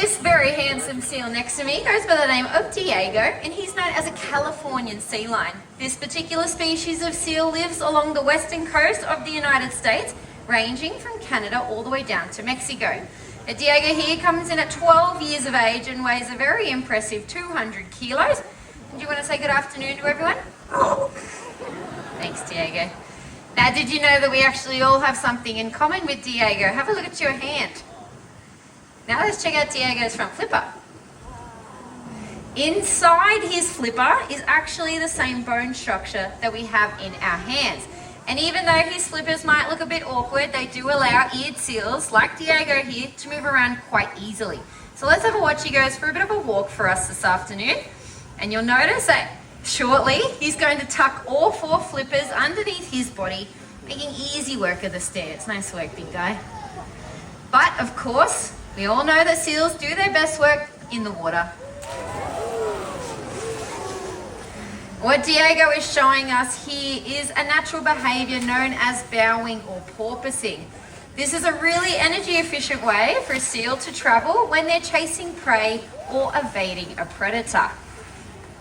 this very handsome seal next to me goes by the name of Diego, and he's known as a Californian sea lion. This particular species of seal lives along the western coast of the United States, ranging from Canada all the way down to Mexico. Now, Diego here comes in at 12 years of age and weighs a very impressive 200 kilos. Do you want to say good afternoon to everyone? Thanks, Diego. Now, did you know that we actually all have something in common with Diego? Have a look at your hand. Now let's check out Diego's front flipper. Inside his flipper is actually the same bone structure that we have in our hands. And even though his flippers might look a bit awkward, they do allow eared seals, like Diego here, to move around quite easily. So let's have a watch. He goes for a bit of a walk for us this afternoon. And you'll notice that shortly, he's going to tuck all 4 flippers underneath his body, making easy work of the stairs. Nice work, big guy. But of course, we all know that seals do their best work in the water. What Diego is showing us here is a natural behavior known as bowing or porpoising. This is a really energy efficient way for a seal to travel when they're chasing prey or evading a predator.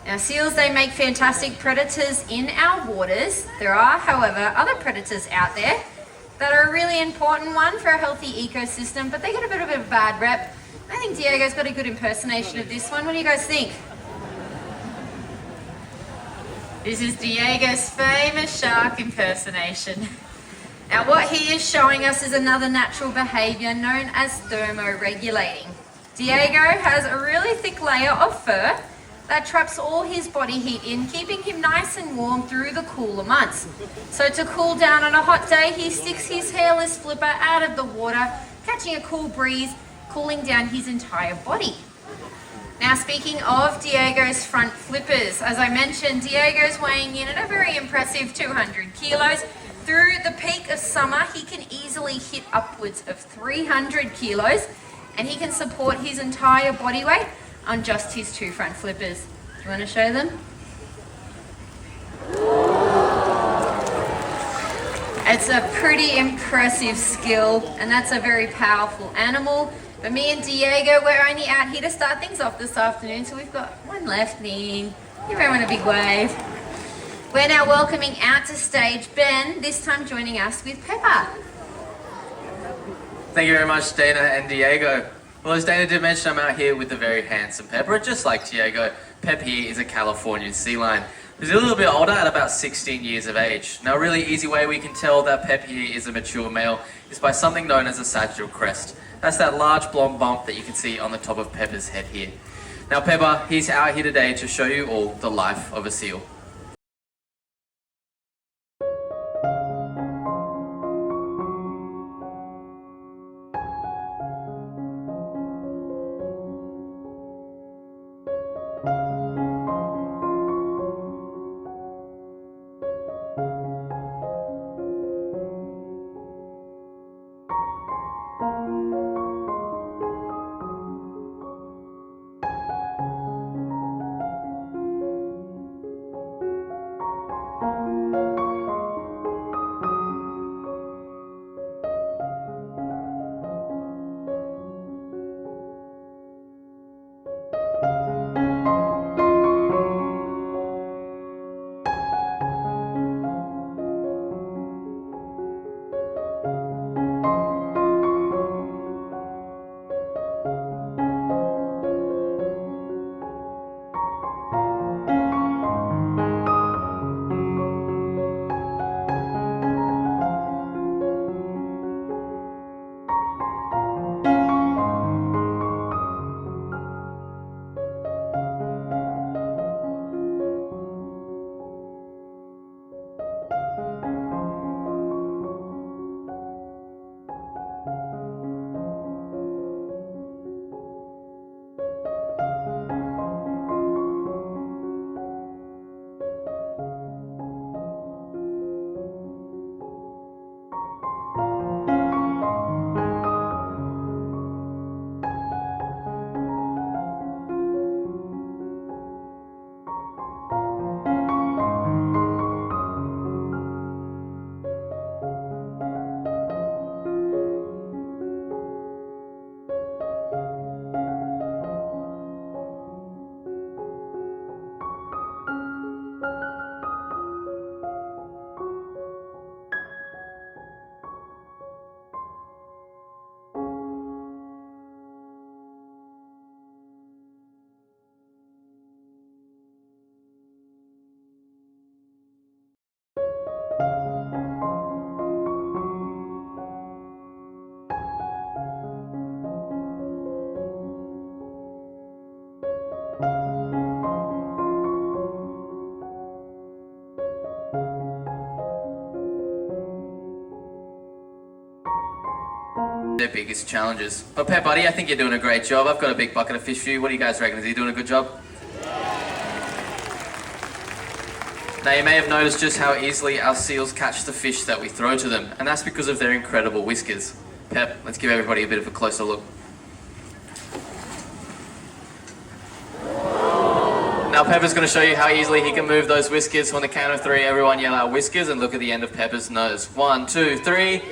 Now, seals, they make fantastic predators in our waters. There are, however, other predators out there that are a really important one for a healthy ecosystem, but they get a bit of a bad rep. I think Diego's got a good impersonation of this one. What do you guys think? This is Diego's famous shark impersonation. Now, what he is showing us is another natural behavior known as thermoregulating. Diego has a really thick layer of fur that traps all his body heat in, keeping him nice and warm through the cooler months. So to cool down on a hot day, he sticks his hairless flipper out of the water, catching a cool breeze, cooling down his entire body. Now, speaking of Diego's front flippers, as I mentioned, Diego's weighing in at a very impressive 200 kilos. Through the peak of summer, he can easily hit upwards of 300 kilos, and he can support his entire body weight on just his 2 front flippers. Do you want to show them? It's a pretty impressive skill, and that's a very powerful animal. But me and Diego, we're only out here to start things off this afternoon, so we've got one left in. Give everyone a big wave. We're now welcoming out to stage Ben, this time joining us with Peppa. Thank you very much, Dana and Diego. Well, as Dana did mention, I'm out here with the very handsome Peppa. Just like Diego, Pep here is a Californian sea lion. He's a little bit older at about 16 years of age. Now, a really easy way we can tell that Pep here is a mature male is by something known as a sagittal crest. That's that large blonde bump that you can see on the top of Peppa's head here. Now, Peppa, he's out here today to show you all the life of a seal. biggest challenges. But Pep, buddy, I think you're doing a great job. I've got a big bucket of fish for you. What do you guys reckon? Is he doing a good job? Now you may have noticed just how easily our seals catch the fish that we throw to them, and that's because of their incredible whiskers. Pep, let's give everybody a bit of a closer look. Now Peppa's going to show you how easily he can move those whiskers. So on the count of 3, everyone yell out whiskers and look at the end of Peppa's nose. 1, 2, 3.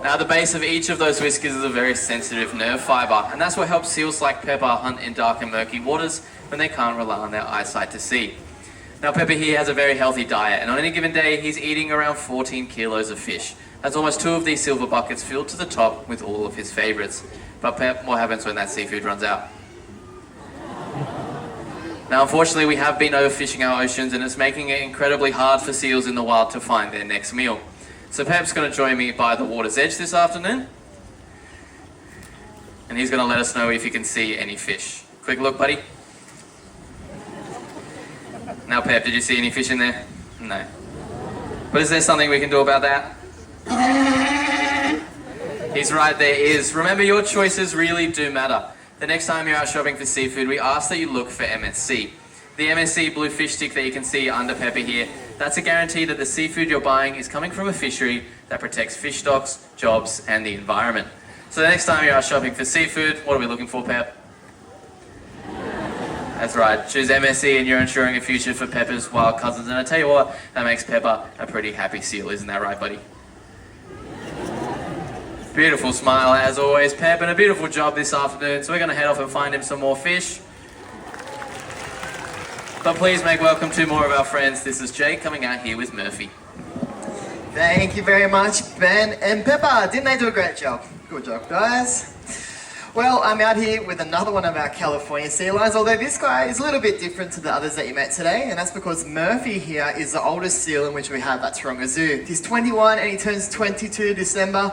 Now the base of each of those whiskers is a very sensitive nerve fibre, and that's what helps seals like Peppa hunt in dark and murky waters when they can't rely on their eyesight to see. Now Peppa here has a very healthy diet, and on any given day he's eating around 14 kilos of fish. That's almost 2 of these silver buckets filled to the top with all of his favourites. But Pep, what happens when that seafood runs out? Now unfortunately we have been overfishing our oceans, and it's making it incredibly hard for seals in the wild to find their next meal. So Pep's going to join me by the water's edge this afternoon, and he's going to let us know if he can see any fish. Quick look, buddy. Now Pep, did you see any fish in there? No. But is there something we can do about that? He's right, there is. Remember, your choices really do matter. The next time you're out shopping for seafood, we ask that you look for MSC. The MSC blue fish stick that you can see under Peppa here, that's a guarantee that the seafood you're buying is coming from a fishery that protects fish stocks, jobs, and the environment. So the next time you're out shopping for seafood, what are we looking for, Pep? That's right, choose MSC and you're ensuring a future for Peppa's wild cousins. And I tell you what, that makes Peppa a pretty happy seal, isn't that right, buddy? Beautiful smile as always, Pep, and a beautiful job this afternoon. So we're going to head off and find him some more fish. But please make welcome 2 more of our friends. This is Jake coming out here with Murphy. Thank you very much, Ben and Peppa. Didn't they do a great job? Good job, guys. Well, I'm out here with another one of our California sea lions, although this guy is a little bit different to the others that you met today, and that's because Murphy here is the oldest seal in which we have at Taronga Zoo. He's 21 and he turns 22 December,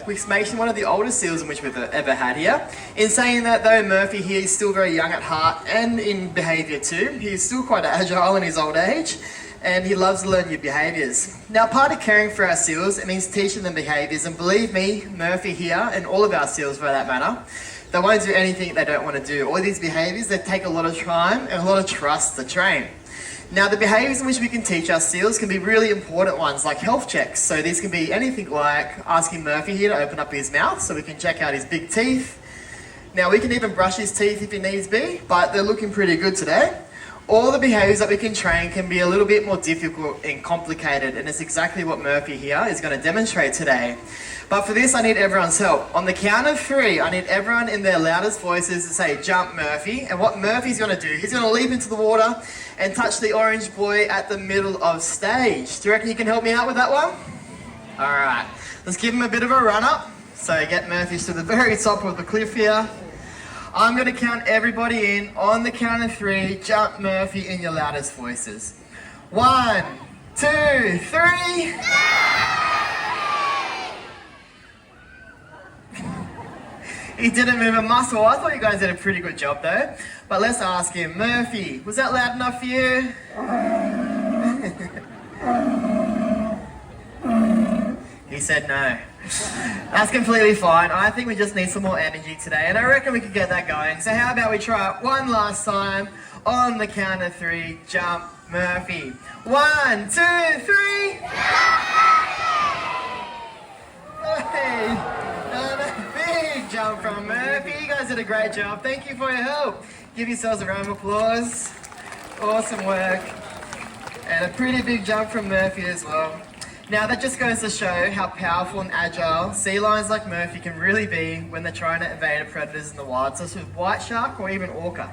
which makes him one of the oldest seals in which we've ever had here. In saying that though, Murphy here is still very young at heart and in behaviour too. He's still quite agile in his old age, and he loves to learn new behaviours. Now, part of caring for our seals, it means teaching them behaviours, and believe me, Murphy here, and all of our seals for that matter, they won't do anything they don't want to do. All these behaviours, they take a lot of time and a lot of trust to train. Now, the behaviours in which we can teach our seals can be really important ones, like health checks. So these can be anything like asking Murphy here to open up his mouth so we can check out his big teeth. Now, we can even brush his teeth if he needs be, but they're looking pretty good today. All the behaviours that we can train can be a little bit more difficult and complicated, and it's exactly what Murphy here is going to demonstrate today. But for this, I need everyone's help. On the count of 3, I need everyone in their loudest voices to say, "Jump, Murphy." And what Murphy's going to do, he's going to leap into the water and touch the orange buoy at the middle of stage. Do you reckon you can help me out with that one? All right, let's give him a bit of a run up. So get Murphy to the very top of the cliff here. I'm going to count everybody in. On the count of 3, jump Murphy in your loudest voices. 1, 2, 3. He didn't move a muscle. I thought you guys did a pretty good job though. But let's ask him. Murphy, was that loud enough for you? He said no. That's completely fine. I think we just need some more energy today, and I reckon we could get that going. So how about we try it one last time? On the count of 3, jump Murphy. 1, 2, 3. Hey, another big jump from Murphy. You guys did a great job. Thank you for your help. Give yourselves a round of applause. Awesome work. And a pretty big jump from Murphy as well. Now that just goes to show how powerful and agile sea lions like Murphy can really be when they're trying to evade predators in the wild, such as white shark or even orca.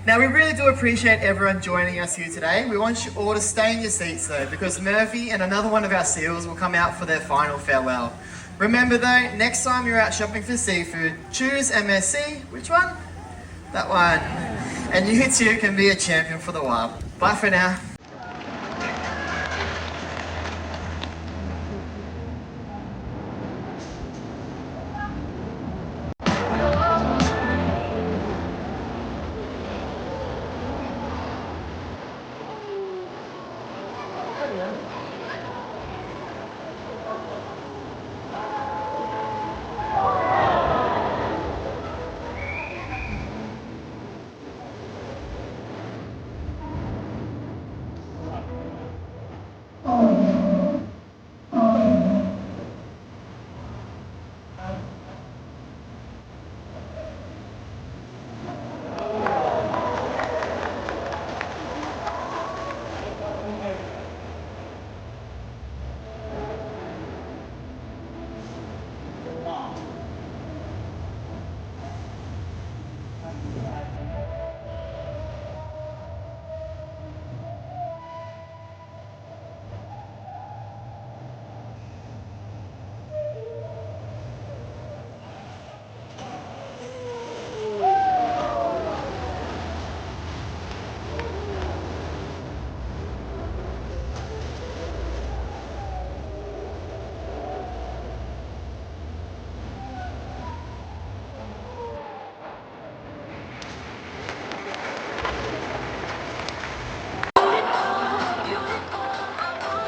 Now we really do appreciate everyone joining us here today. We want you all to stay in your seats though, because Murphy and another one of our seals will come out for their final farewell. Remember though, next time you're out shopping for seafood, choose MSC. Which one? That one. And you too can be a champion for the wild. Bye for now.